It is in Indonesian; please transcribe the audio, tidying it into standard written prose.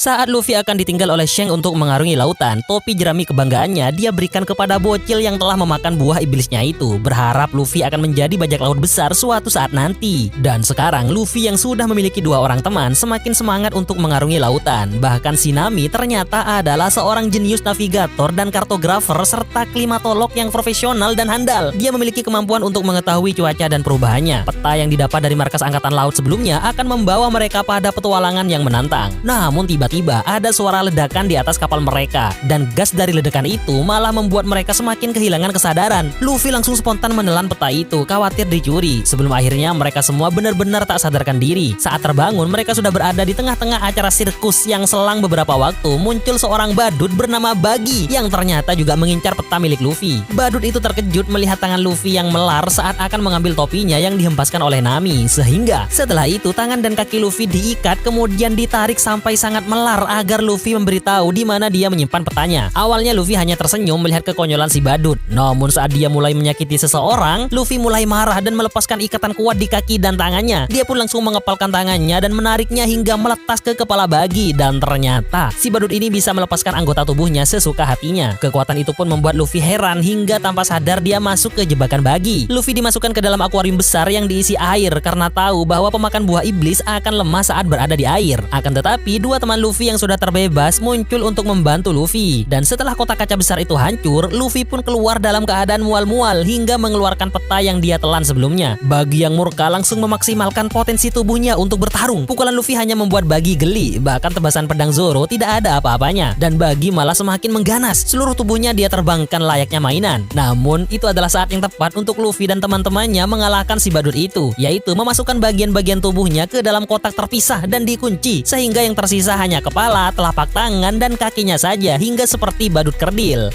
Saat Luffy akan ditinggal oleh Shanks untuk mengarungi lautan, topi jerami kebanggaannya dia berikan kepada bocil yang telah memakan buah iblisnya itu, berharap Luffy akan menjadi bajak laut besar suatu saat nanti. Dan sekarang Luffy yang sudah memiliki 2 orang teman semakin semangat untuk mengarungi lautan. Bahkan si Nami ternyata adalah seorang jenius navigator dan kartografer serta klimatolog yang profesional dan handal. Dia memiliki kemampuan untuk mengetahui cuaca dan perubahannya. Peta yang didapat dari markas angkatan laut sebelumnya akan membawa mereka pada petualangan yang menantang. Namun tiba-tiba ada suara ledakan di atas kapal mereka, dan gas dari ledakan itu malah membuat mereka semakin kehilangan kesadaran. Luffy langsung spontan menelan peta itu, khawatir dicuri. Sebelum akhirnya mereka semua benar-benar tak sadarkan diri. Saat terbangun, mereka sudah berada di tengah-tengah acara sirkus yang selang beberapa waktu muncul seorang badut bernama Buggy yang ternyata juga mengincar peta milik Luffy. Badut itu terkejut melihat tangan Luffy yang melar saat akan mengambil topinya yang dihempaskan oleh Nami, sehingga setelah itu tangan dan kaki Luffy diikat kemudian ditarik sampai sangat melar agar Luffy memberitahu di mana dia menyimpan petanya. Awalnya Luffy hanya tersenyum melihat kekonyolan si badut. Namun saat dia mulai menyakiti seseorang, Luffy mulai marah dan melepaskan ikatan kuat di kaki dan tangannya. Dia pun langsung mengepalkan tangannya dan menariknya hingga meletas ke kepala Buggy, dan ternyata si badut ini bisa melepaskan anggota tubuhnya sesuka hatinya. Kekuatan itu pun membuat Luffy heran hingga tanpa sadar dia masuk ke jebakan Buggy. Luffy dimasukkan ke dalam akuarium besar yang diisi air karena tahu bahwa pemakan buah iblis akan lemah saat berada di air. Akan tetapi 2 teman Luffy yang sudah terbebas muncul untuk membantu Luffy. Dan setelah kotak kaca besar itu hancur, Luffy pun keluar dalam keadaan mual-mual hingga mengeluarkan peta yang dia telan sebelumnya. Buggy yang murka langsung memaksimalkan potensi tubuhnya untuk bertarung. Pukulan Luffy hanya membuat Buggy geli, bahkan tebasan pedang Zoro tidak ada apa-apanya. Dan Buggy malah semakin mengganas, seluruh tubuhnya dia terbangkan layaknya mainan. Namun itu adalah saat yang tepat untuk Luffy dan teman-temannya mengalahkan si badut itu, yaitu memasukkan bagian-bagian tubuhnya ke dalam kotak terpisah dan dikunci, sehingga yang tersisa hanya kepala, telapak tangan, dan kakinya saja hingga seperti badut kerdil.